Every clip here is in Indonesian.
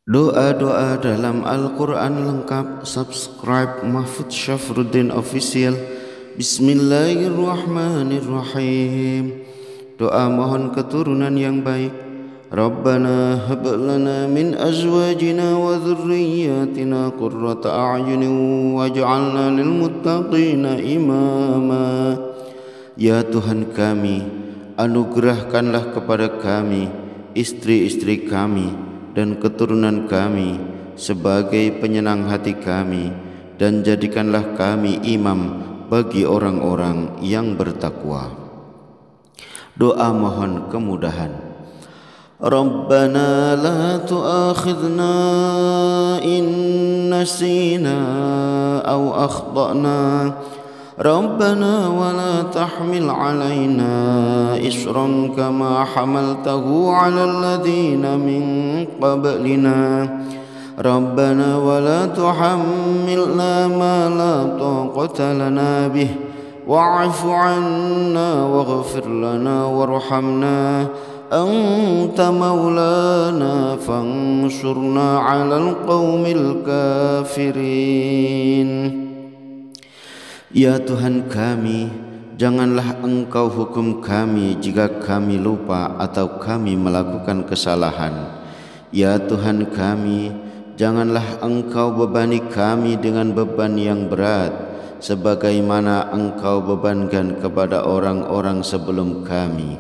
Doa-doa dalam Al-Quran lengkap. Subscribe Mahfud Syafruddin Official. Bismillahirrahmanirrahim. Doa mohon keturunan yang baik. Rabbana hab lana min azwajina wa dhurriyyatina qurrata a'yunin waj'alna lil muttaqina imama. Ya Tuhan kami, anugerahkanlah kepada kami istri-istri kami dan keturunan kami sebagai penyenang hati kami, dan jadikanlah kami imam bagi orang-orang yang bertakwa. Doa mohon kemudahan. Rabbana la tu'akhidna in nasina aw akhtana. Rabbana wa la tahmil alaina isran kama hamaltahu ala alladhina min qablina. Rabbana wa la tuhammilna ma la taqata lana bih wa'fu 'anna waghfir lana warhamna anta maulana fansurna 'alal qaumil kafirin. Ya Tuhan kami, janganlah Engkau hukum kami jika kami lupa atau kami melakukan kesalahan. Ya Tuhan kami, janganlah Engkau bebani kami dengan beban yang berat, sebagaimana Engkau bebankan kepada orang-orang sebelum kami.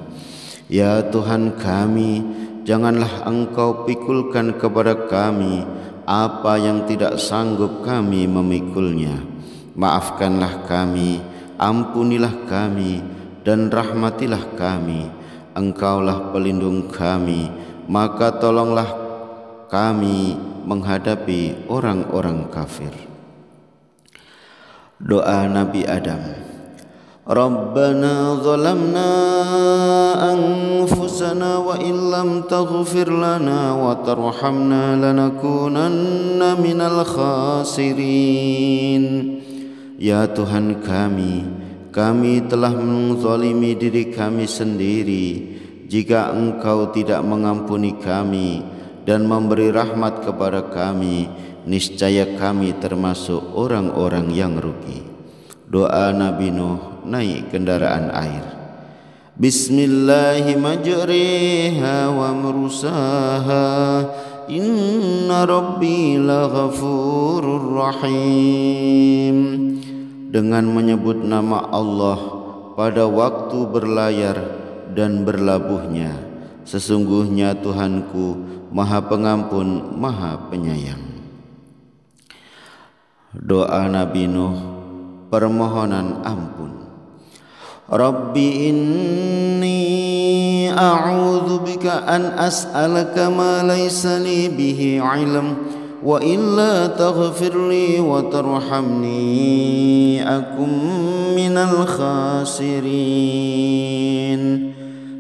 Ya Tuhan kami, janganlah Engkau pikulkan kepada kami apa yang tidak sanggup kami memikulnya. Maafkanlah kami, ampunilah kami, dan rahmatilah kami. Engkaulah pelindung kami, maka tolonglah kami menghadapi orang-orang kafir. Doa Nabi Adam. Rabbana zalamna anfusana wa illam taghfir lana wa tarhamna lanakunanna minal khasirin. Ya Tuhan kami telah menzalimi diri kami sendiri. Jika Engkau tidak mengampuni kami dan memberi rahmat kepada kami, niscaya kami termasuk orang-orang yang rugi. Doa Nabi Nuh naik kendaraan air. Bismillahi majriha wa mursaha, inna rabbi laghafurur rahim. Dengan menyebut nama Allah pada waktu berlayar dan berlabuhnya, sesungguhnya Tuhanku Maha Pengampun, Maha Penyayang. Doa Nabi Nuh, permohonan ampun. Rabbi inni a'udzu bika an as'alaka ma laysa li bihi 'ilm wa illa taghfirli wa tarhamni akum minal khasirin.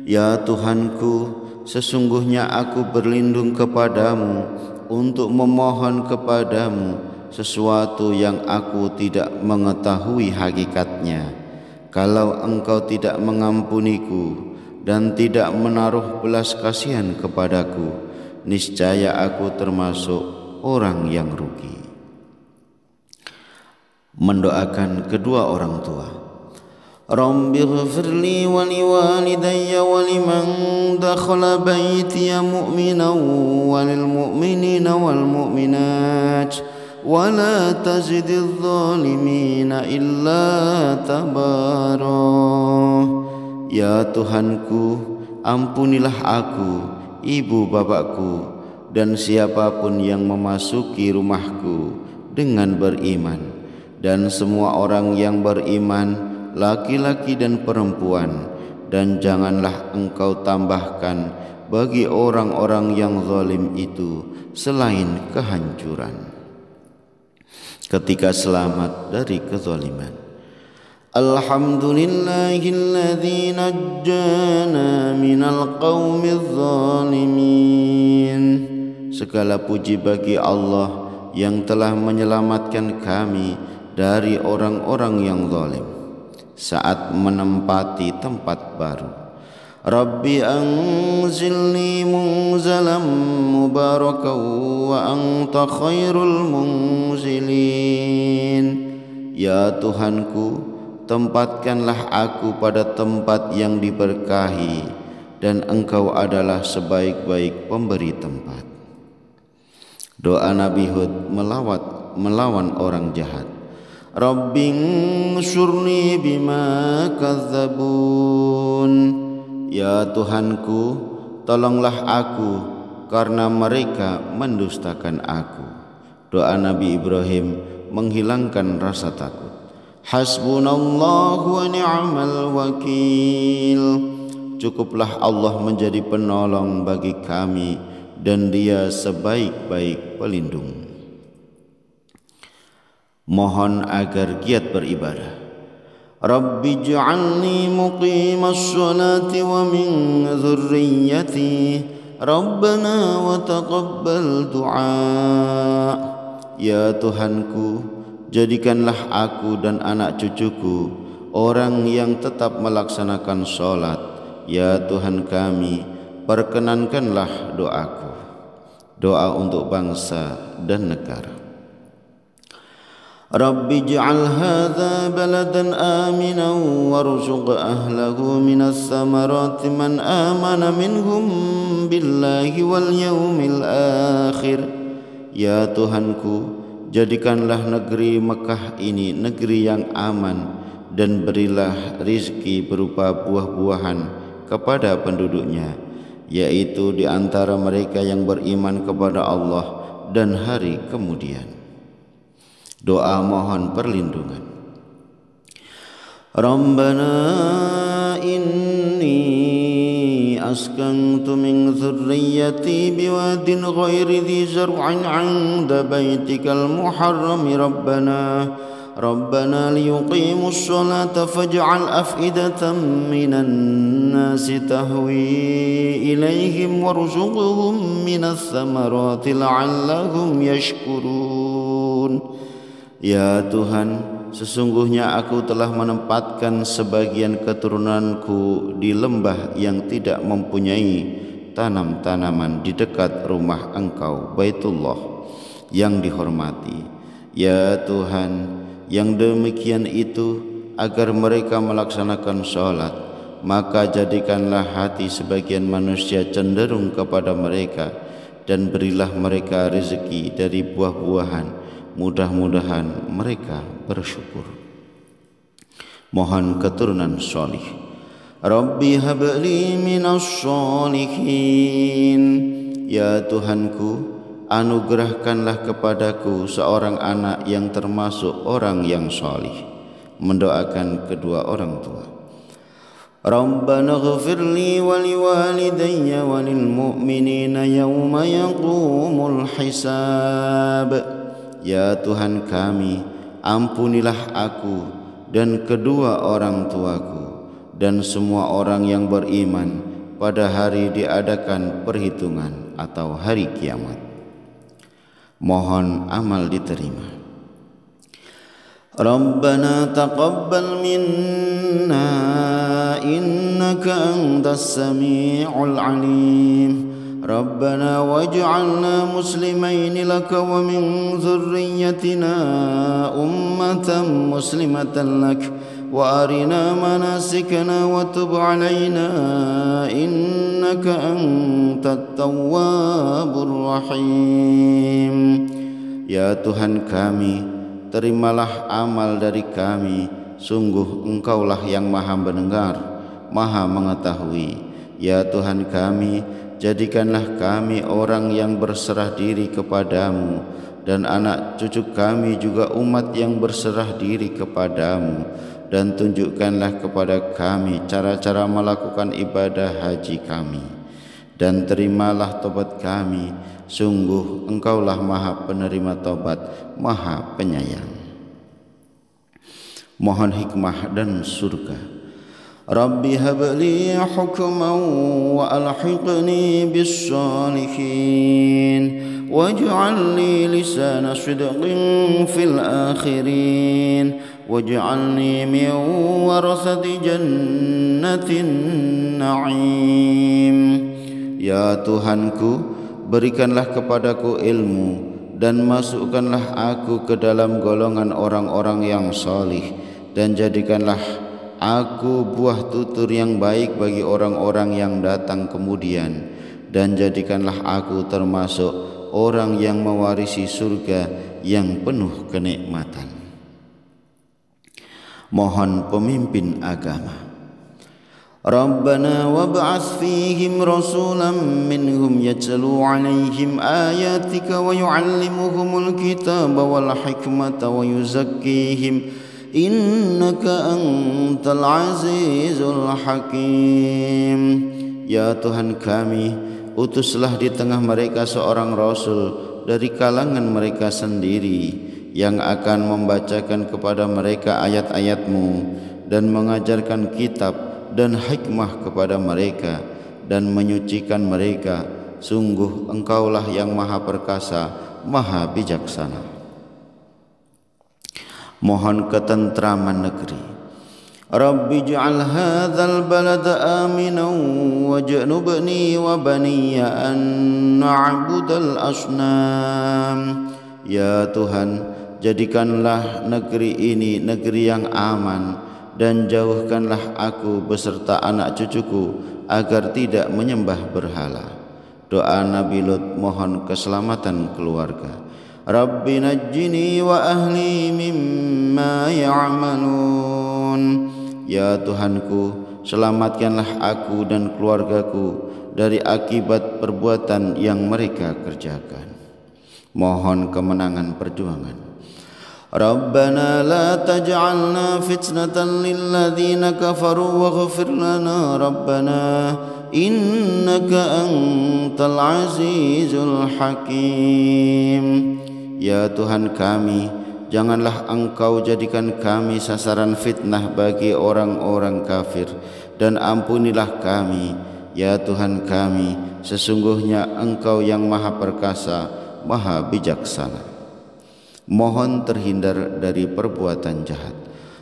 Ya Tuhanku, sesungguhnya aku berlindung kepadamu untuk memohon kepadamu sesuatu yang aku tidak mengetahui hakikatnya. Kalau Engkau tidak mengampuniku dan tidak menaruh belas kasihan kepadaku, niscaya aku termasuk orang yang rugi. Mendoakan kedua orang tua. Rabbighfirli wa liwalidayya wa liman dakhala baytiya mu'minan wa lil mu'minina wal mu'minat wa la tazididz zalimina illa tabara. Ya Tuhanku, ampunilah aku, ibu bapakku, dan siapapun yang memasuki rumahku dengan beriman, dan semua orang yang beriman, laki-laki dan perempuan, dan janganlah Engkau tambahkan bagi orang-orang yang zalim itu selain kehancuran. Ketika selamat dari kezaliman. Alhamdulillahilladzi najjana minal qaumiz zalimin. Segala puji bagi Allah yang telah menyelamatkan kami dari orang-orang yang zalim saat menempati tempat baru. Rabbi anzilni munzalam mubarakan wa anta khairul munzilin. Ya Tuhanku, tempatkanlah aku pada tempat yang diberkahi, dan Engkau adalah sebaik-baik pemberi tempat. Doa Nabi Hud melawan orang jahat. Rabbinsurni bima kadzabun. Ya Tuhanku, tolonglah aku karena mereka mendustakan aku. Doa Nabi Ibrahim menghilangkan rasa takut. Hasbunallahu wa ni'mal wakil. Cukuplah Allah menjadi penolong bagi kami, dan Dia sebaik-baik pelindung. Mohon agar giat beribadah. Rabbi ij'alni muqimas sholati wa min dzurriyyati Rabbana wa taqabbal du'a. Ya Tuhanku, jadikanlah aku dan anak cucuku orang yang tetap melaksanakan sholat. Ya Tuhan kami, perkenankanlah doaku. Doa untuk bangsa dan negara. Rabbi ij'al hadza baladan aminan warzuq ahlahu minas samarati man amana minhum billahi wal yawmil akhir. Ya Tuhanku, jadikanlah negeri Mekah ini negeri yang aman, dan berilah rizki berupa buah-buahan kepada penduduknya, yaitu di antara mereka yang beriman kepada Allah dan hari kemudian. Doa mohon perlindungan. Rabbana inni askantu min dzurriyyati biwadin ghairi dzi zar'in 'inda baitikal muharram Rabbana liyuqimus sholata faj'al af'idatan minan nasi tahwi ilaihim warzuqhum minas samarati la'allahum yashkurun. Ya Tuhan, sesungguhnya aku telah menempatkan sebagian keturunanku di lembah yang tidak mempunyai tanam-tanaman di dekat rumah Engkau, Baitullah yang dihormati. Ya Tuhan, yang demikian itu agar mereka melaksanakan sholat, maka jadikanlah hati sebagian manusia cenderung kepada mereka, dan berilah mereka rezeki dari buah-buahan. Mudah-mudahan mereka bersyukur. Mohon keturunan solih. Rabbi habli minas solihin. Ya Tuhanku, anugerahkanlah kepadaku seorang anak yang termasuk orang yang solih. Mendoakan kedua orang tua. Rabbana ghfirli wa liwalidayya wa lil mu'minina yawma yaqumul hisab. Ya Tuhan kami, ampunilah aku dan kedua orang tuaku dan semua orang yang beriman pada hari diadakan perhitungan atau hari kiamat. Mohon amal diterima. Rabbana taqabbal minna innaka antas sami'ul alim. Rabbana waj'alna muslimain laka wa min dzurriyyatina ummatan muslimatan lak wa arina manasikana wa tub 'alaina innaka antat tawwabur rahim. Ya Tuhan kami, terimalah amal dari kami, sungguh Engkaulah yang Maha mendengar, Maha mengetahui. Ya Tuhan kami, jadikanlah kami orang yang berserah diri kepadamu, dan anak cucu kami juga umat yang berserah diri kepadamu, dan tunjukkanlah kepada kami cara-cara melakukan ibadah haji kami, dan terimalah tobat kami, sungguh Engkaulah Maha penerima tobat, Maha penyayang. Mohon hikmah dan surga. Rabbi habli hukman wa alhiqni bis salihin waj'al li lisana sidqin fil akhirin waj'alni min warasati jannatin na'im. Ya Tuhanku, berikanlah kepadaku ilmu dan masukkanlah aku ke dalam golongan orang-orang yang salih, dan jadikanlah aku buah tutur yang baik bagi orang-orang yang datang kemudian, dan jadikanlah aku termasuk orang yang mewarisi surga yang penuh kenikmatan. Mohon pemimpin agama. Rabbana wab'ats fihim rasulan minhum yatlu 'alaihim ayatika wa yu'allimuhumul kitaba wal hikmata wa yuzakkihim innaka antal azizul hakim. Ya Tuhan kami, utuslah di tengah mereka seorang rasul dari kalangan mereka sendiri yang akan membacakan kepada mereka ayat-ayat-Mu dan mengajarkan kitab dan hikmah kepada mereka dan menyucikan mereka. Sungguh Engkaulah yang maha perkasa, maha bijaksana. Mohon ketentraman negeri. Rabbi ij'al hadzal balada aminan waj'nubni wa baniya an na'budal asnam. Ya Tuhan, jadikanlah negeri ini negeri yang aman, dan jauhkanlah aku beserta anak cucuku agar tidak menyembah berhala. Doa Nabi Lut mohon keselamatan keluarga. Rabbi najjini wa ahli mimma ya'malun. Ya Tuhanku, selamatkanlah aku dan keluargaku dari akibat perbuatan yang mereka kerjakan. Mohon kemenangan perjuangan. Rabbana la taj'alna fitnatan lilladzina kafaru waghfir lana Rabbana innaka antal azizul hakim. Ya Tuhan kami, janganlah Engkau jadikan kami sasaran fitnah bagi orang-orang kafir, dan ampunilah kami. Ya Tuhan kami, sesungguhnya Engkau yang maha perkasa, maha bijaksana. Mohon terhindar dari perbuatan jahat.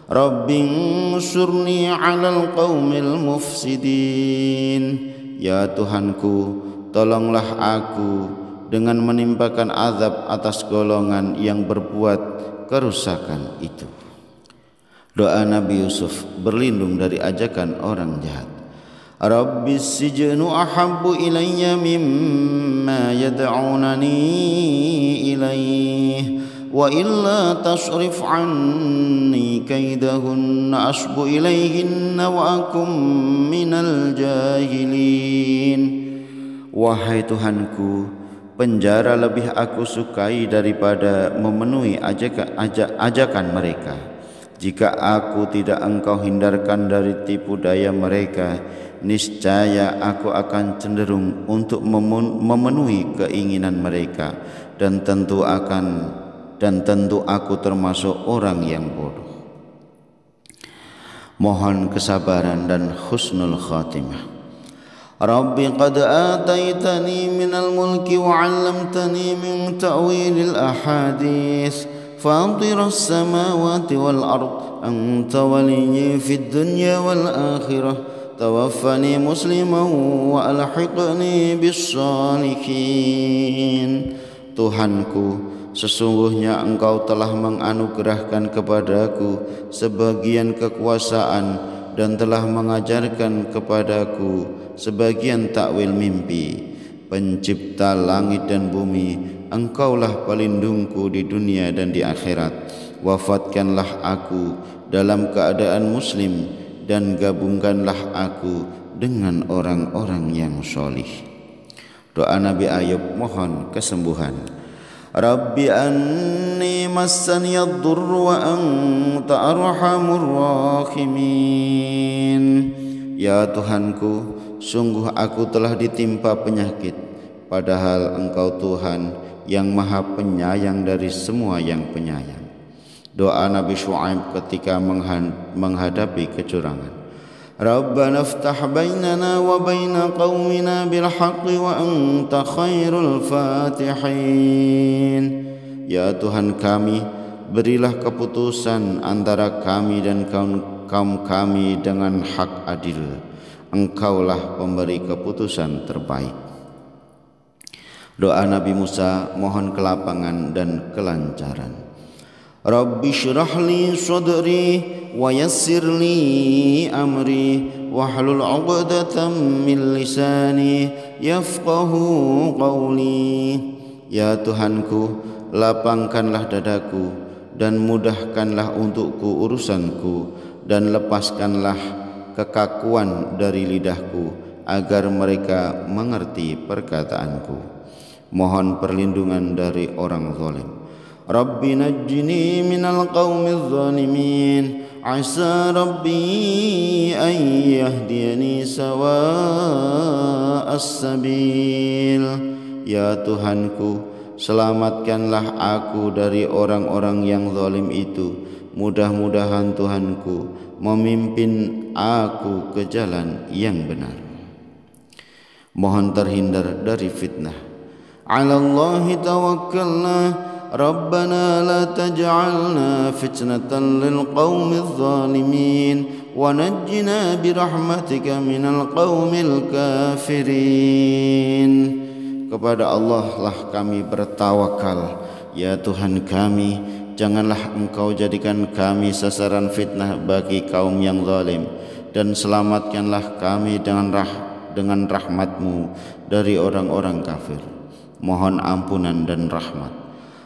Rabbinsurni 'alal qaumil mufsidin. Ya Tuhanku, tolonglah aku dengan menimpakan azab atas golongan yang berbuat kerusakan itu. Doa Nabi Yusuf berlindung dari ajakan orang jahat. Rabbis sijnu ahabbu ilayya mimma yad'unani ilayhi wa illa tasrif anni kaidahunna asbu ilayhinna wa akum minal jahilin. Wahai Tuhanku, penjara lebih aku sukai daripada memenuhi ajakan mereka. Jika aku tidak Engkau hindarkan dari tipu daya mereka, niscaya aku akan cenderung untuk memenuhi keinginan mereka, dan tentu aku termasuk orang yang bodoh. Mohon kesabaran dan husnul khatimah. Rabbi qad ataitani minal mulki wa 'allamtani min ta'wilil ahadits fatiras samawati wal ard anta waliyyi fid dunya wal akhirah tawaffani musliman wa alhiqni bis salihin. Tuhanku, sesungguhnya Engkau telah menganugerahkan kepadaku sebagian kekuasaan dan telah mengajarkan kepadaku sebagian takwil mimpi. Pencipta langit dan bumi, Engkaulah pelindungku di dunia dan di akhirat. Wafatkanlah aku dalam keadaan muslim, dan gabungkanlah aku dengan orang-orang yang solih. Doa Nabi Ayub mohon kesembuhan. Rabbi anni massani ad-durru wa anta arhamur rahimin. Ya Tuhanku, sungguh aku telah ditimpa penyakit, padahal Engkau Tuhan yang maha penyayang dari semua yang penyayang. Doa Nabi Syuaib ketika menghadapi kecurangan. Rabbana iftah bainana wa baina qaumina bil haqqi wa anta khairul fatihin. Ya Tuhan kami, berilah keputusan antara kami dan kaum kami dengan hak adil. Engkaulah pemberi keputusan terbaik. Doa Nabi Musa mohon kelapangan dan kelancaran. Rabbi syrah li sadri wa yassir li amri wahlul 'uqdatam min lisani yafqahu qawli. Ya Tuhanku, lapangkanlah dadaku dan mudahkanlah untukku urusanku, dan lepaskanlah kekakuan dari lidahku agar mereka mengerti perkataanku. Mohon perlindungan dari orang zalim. Rabbi najjini minal qaumiz zalimin. Asa Rabbi an yahdiyani sawa'as sabil. Ya Tuhanku, selamatkanlah aku dari orang-orang yang zalim itu. Mudah-mudahan Tuhanku memimpin aku ke jalan yang benar. Mohon terhindar dari fitnah. 'Ala Allahi tawakkalna Rabbana la taj'alna fitnatan lil qaumiz zalimin wa najjina bi rahmatika minal qaumil kafirin. Kepada Allah lah kami bertawakal. Ya Tuhan kami, janganlah Engkau jadikan kami sasaran fitnah bagi kaum yang zalim, dan selamatkanlah kami dengan rahmat-Mu dari orang-orang kafir. Mohon ampunan dan rahmat.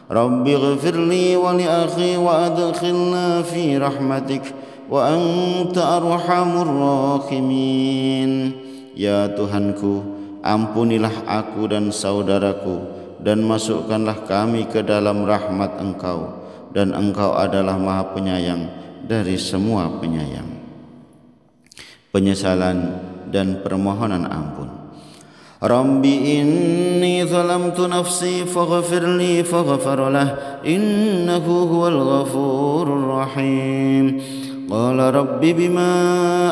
Rabbi ghfirli wa li akhi wa adkhilna fi rahmatik wa anta arhamur rahimin. Ya Tuhanku, ampunilah aku dan saudaraku, dan masukkanlah kami ke dalam rahmat Engkau, dan Engkau adalah Maha Penyayang dari semua penyayang. Penyesalan dan permohonan ampun. Rabbi inni zalamtu nafsi faghfirli faghfara lah innahu huwal ghafurur rahim. Qala rabbi bima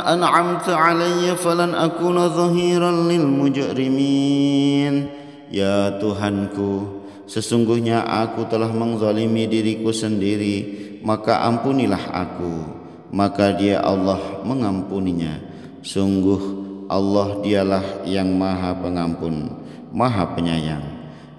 an'amta alayya falan akuna zahiran lil mujrimin. Ya Tuhanku, sesungguhnya aku telah menzalimi diriku sendiri, maka ampunilah aku. Maka Dia Allah mengampuninya. Sungguh Allah dialah yang Maha Pengampun, Maha Penyayang.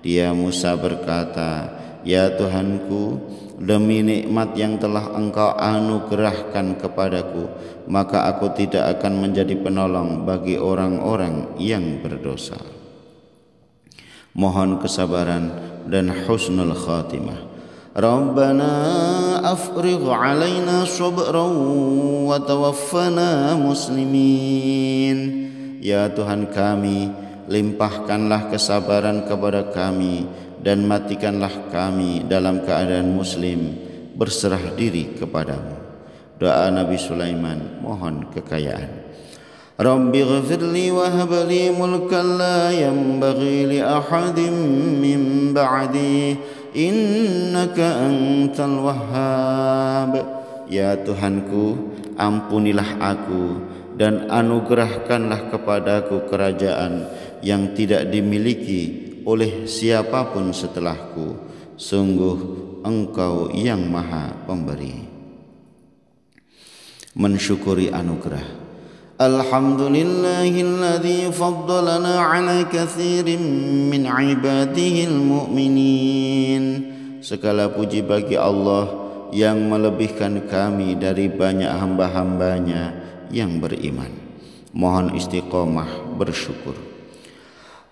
Dia Musa berkata, Ya Tuhanku, demi nikmat yang telah Engkau anugerahkan kepadaku, maka aku tidak akan menjadi penolong bagi orang-orang yang berdosa. Mohon kesabaran dan husnul khatimah. Rabbana afrigh alaina sabran wa tawaffana muslimin. Ya Tuhan kami, limpahkanlah kesabaran kepada kami dan matikanlah kami dalam keadaan muslim, berserah diri kepadamu. Doa Nabi Sulaiman mohon kekayaan. Rabbi ghfirli wa habli mulkan la yanbaghi li ahadin min ba'di innaka antal wahhab. Ya Tuhanku, ampunilah aku dan anugerahkanlah kepadaku kerajaan yang tidak dimiliki oleh siapapun setelahku. Sungguh Engkau yang Maha Pemberi. Mensyukuri anugerah. Alhamdulillahilladzi faddalana ala katsirin min ibadihil mu'minin. Segala puji bagi Allah yang melebihkan kami dari banyak hamba-hambanya yang beriman. Mohon istiqomah bersyukur.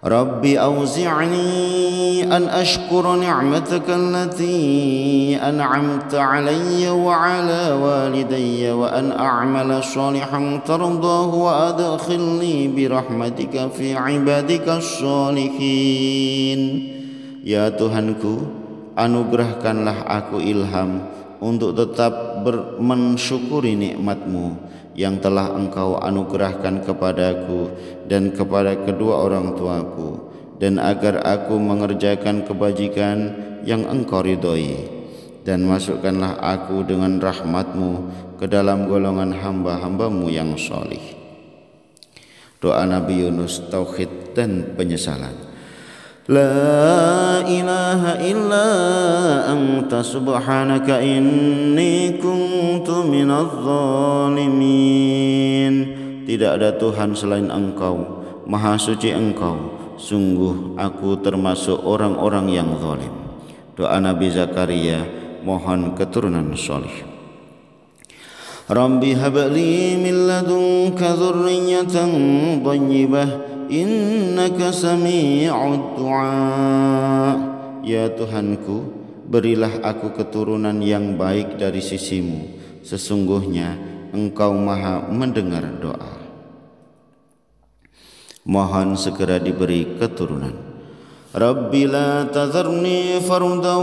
Rabbi auzi'ni an ashkura ni'mataka allati an'amta 'alayya wa 'ala walidayya wa an a'mala shalihan tardahu wa adkhilni bi rahmatika fi 'ibadika shalihin. Ya Tuhanku, anugerahkanlah aku ilham untuk tetap mensyukuri nikmat-Mu yang telah Engkau anugerahkan kepadaku dan kepada kedua orang tuaku, dan agar aku mengerjakan kebajikan yang Engkau ridhoi, dan masukkanlah aku dengan rahmat-Mu ke dalam golongan hamba-hamba-Mu yang salih. Doa Nabi Yunus, tauhid dan penyesalan. La ilaha illa anta subhanaka inni kuntu minadh zalimin. Tidak ada Tuhan selain Engkau, Maha suci Engkau, sungguh aku termasuk orang-orang yang zalim. Doa Nabi Zakaria mohon keturunan salih. Rabbi habli min ladunka dzurriyyatan thayyibah innaka sami'ud du'a. Ya Tuhanku, berilah aku keturunan yang baik dari sisimu, sesungguhnya Engkau Maha mendengar doa. Mohon segera diberi keturunan. Rabbi la tadharni fardan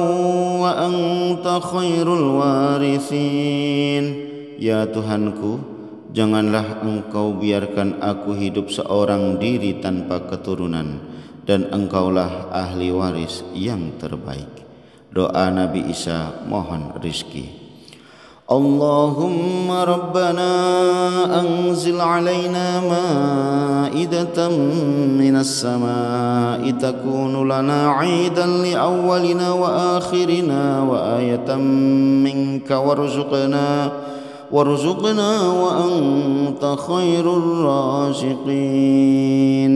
wa anta khairul warithin. Ya Tuhanku, janganlah Engkau biarkan aku hidup seorang diri tanpa keturunan, dan Engkaulah ahli waris yang terbaik. Doa Nabi Isa mohon rizki. Allahumma Rabbana anzil alaina ma'idatan minas sama'i takunu lana 'idan li awwalina wa akhirina wa ayatan minka warzuqna wa anta khairur raziqin.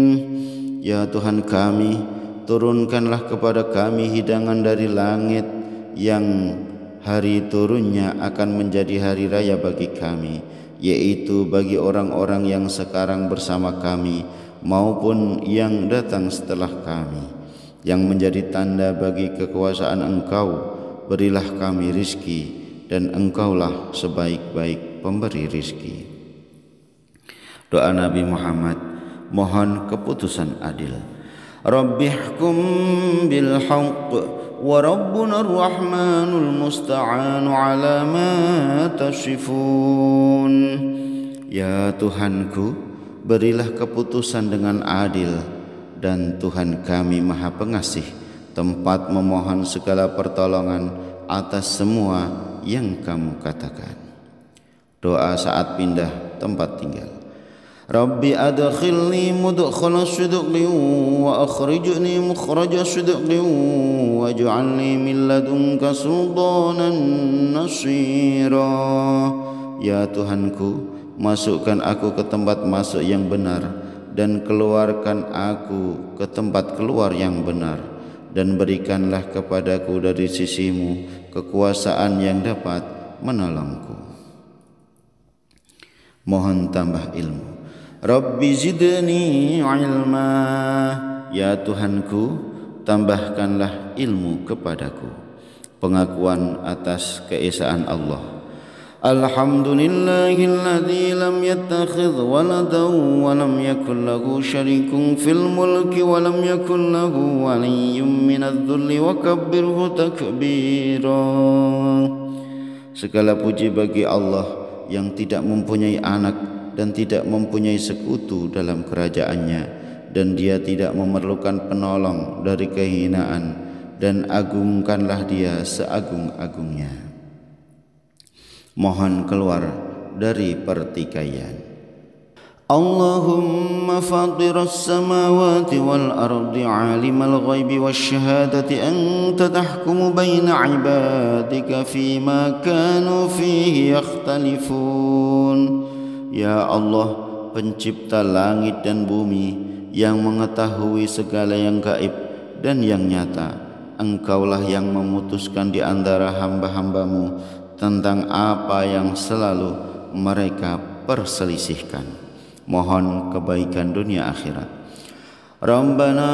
Ya Tuhan kami, turunkanlah kepada kami hidangan dari langit yang hari turunnya akan menjadi hari raya bagi kami, yaitu bagi orang-orang yang sekarang bersama kami maupun yang datang setelah kami, yang menjadi tanda bagi kekuasaan Engkau. Berilah kami rizki, dan Engkaulah sebaik-baik pemberi rizki. Doa Nabi Muhammad mohon keputusan adil. Rabbihkum bil haqq wa rabbuna ar-rahmanul musta'anu ala ma tasifun. Ya Tuhanku, berilah keputusan dengan adil, dan Tuhan kami Maha Pengasih, tempat memohon segala pertolongan atas semua yang kamu katakan. Doa saat pindah tempat tinggal. Rabbi adkhilni mudkhala sidqin wa akhrijni mukhraja sidqin waj'alni min ladunka sultanan nasira. Ya Tuhanku, masukkan aku ke tempat masuk yang benar, dan keluarkan aku ke tempat keluar yang benar, dan berikanlah kepadaku dari sisimu kekuasaan yang dapat menolongku. Mohon tambah ilmu. Rabbi zidni ilma. Ya Tuhanku, tambahkanlah ilmu kepadaku. Pengakuan atas keesaan Allah. Alhamdulillahilladzi lam yattakhidh waladan wa lam yakul lahu syarikun fil mulki wa lam yakul lahu waliyyun minadh-dhulli wa kabbirhu takbira. Segala puji bagi Allah yang tidak mempunyai anak dan tidak mempunyai sekutu dalam kerajaannya, dan Dia tidak memerlukan penolong dari kehinaan, dan agungkanlah Dia seagung-agungnya. Mohon keluar dari pertikaian. Allahumma fatiras samawati wal ardi alimal ghaibi wasyahadati anta tahkumu baina ibadika fima kanu fihi yakhtalifun. Ya Allah, pencipta langit dan bumi, yang mengetahui segala yang gaib dan yang nyata, Engkaulah yang memutuskan di antara hamba-hambamu tentang apa yang selalu mereka perselisihkan. Mohon kebaikan dunia akhirat. Rabbana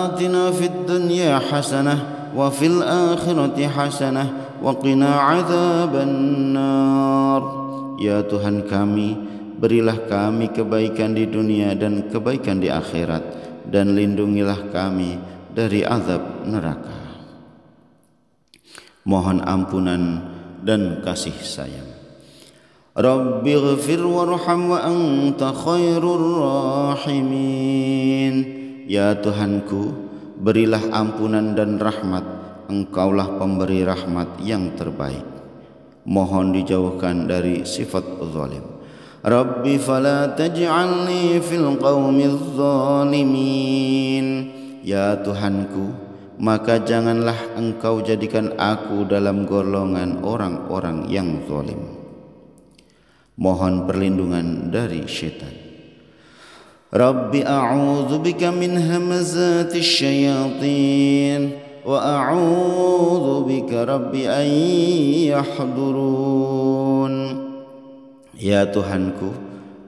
atina fid dunya hasanah wa fil akhirati hasanah wa qina adzabannar. Ya Tuhan kami, berilah kami kebaikan di dunia dan kebaikan di akhirat, dan lindungilah kami dari azab neraka. Mohon ampunan dan kasih sayang. Rabbighfir warham wa anta khairur rahimin. Ya Tuhanku, berilah ampunan dan rahmat, Engkaulah pemberi rahmat yang terbaik. Mohon dijauhkan dari sifat zalim. Rabbi fala taj'alni fil qaumiz zalimin. Ya Tuhanku, maka janganlah Engkau jadikan aku dalam golongan orang-orang yang zalim. Mohon perlindungan dari syaitan. Rabbi a'udzu bika min hamazatis syayatin wa a'udzu bika rabbi an yahdurun. Ya Tuhanku,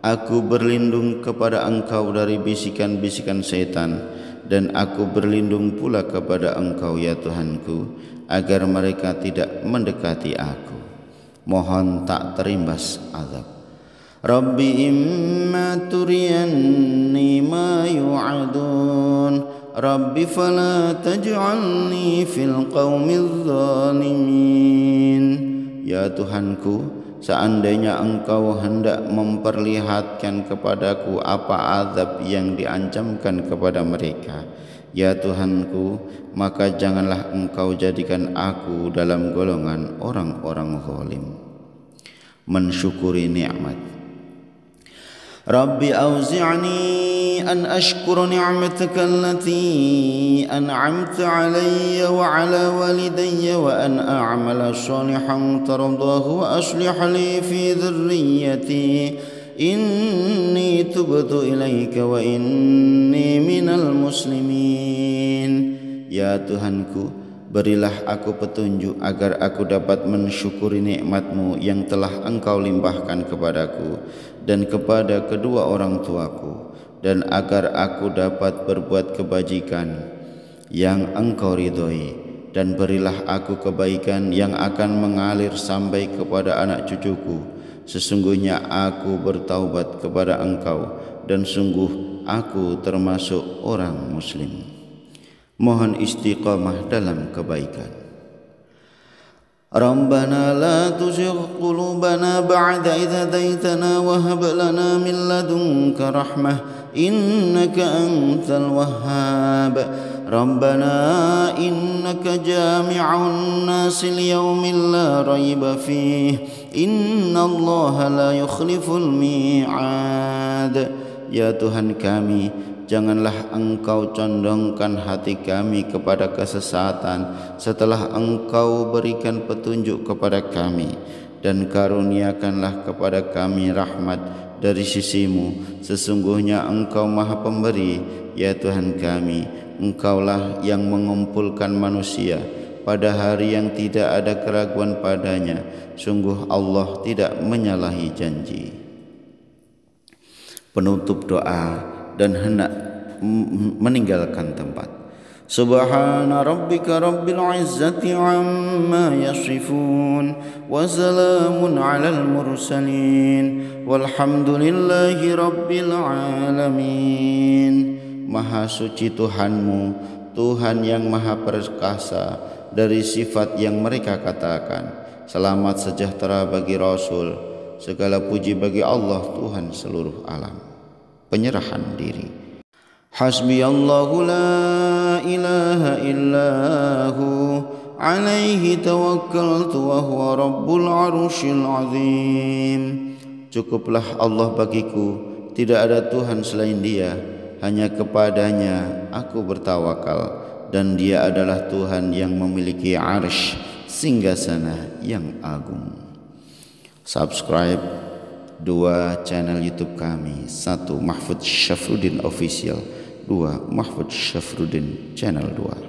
aku berlindung kepada Engkau dari bisikan-bisikan setan, dan aku berlindung pula kepada Engkau ya Tuhanku, agar mereka tidak mendekati aku. Mohon tak terimbas azab. Rabbi imma turiyanni ma yu'adun, Rabbi fala taj'alni fil qawmil zalimin. Ya Tuhanku, seandainya Engkau hendak memperlihatkan kepadaku apa azab yang diancamkan kepada mereka, ya Tuhanku, maka janganlah Engkau jadikan aku dalam golongan orang-orang zalim. Mensyukuri nikmat. Rabbi auzi'ni an ashkura ni'mataka allati an'amta alayya wa ala walidayya wa an a'mala salihan tardahu wa aslih li fi dhurriyyati inni tubtu ilaika wa inni minal muslimin. Ya Tuhanku, berilah aku petunjuk agar aku dapat mensyukuri nikmat-Mu yang telah Engkau limpahkan kepadaku dan kepada kedua orang tuaku, dan agar aku dapat berbuat kebajikan yang Engkau ridhoi, dan berilah aku kebaikan yang akan mengalir sampai kepada anak cucuku. Sesungguhnya aku bertaubat kepada Engkau, dan sungguh aku termasuk orang muslim. Mohon istiqamah dalam kebaikan. Rabbana la tuzigh qulubana ba'da idh hadaitana wa hab lana min ladunka rahmah innaka antal wahhab. Rabbana innaka jami'un nasi liyaumin la raiba fih innallaha la yukhliful mi'ad. Ya Tuhan kami, janganlah Engkau condongkan hati kami kepada kesesatan setelah Engkau berikan petunjuk kepada kami, dan karuniakanlah kepada kami rahmat dari sisi-Mu. Sesungguhnya Engkau Maha Pemberi, ya Tuhan kami, Engkaulah yang mengumpulkan manusia pada hari yang tidak ada keraguan padanya. Sungguh Allah tidak menyalahi janji. Penutup doa dan hendak meninggalkan tempat. Subhana rabbika rabbil izzati amma yasifun wa salamun alal mursalin walhamdulillahi rabbil alamin. Maha suci Tuhanmu, Tuhan yang maha perkasa dari sifat yang mereka katakan. Selamat sejahtera bagi Rasul, segala puji bagi Allah Tuhan seluruh alam. Penyerahan diri. Hasbiyallahu la ilaha illahu alaihi tawakkaltu wa huwa rabbul arsyil azim. Cukuplah Allah bagiku, tidak ada Tuhan selain Dia, hanya kepadanya aku bertawakal, dan Dia adalah Tuhan yang memiliki arsy singgasana yang agung. Subscribe 2 channel YouTube kami, 1 Mahfudz Syafruddin Official, 2 Mahfudz Syafruddin Channel 2.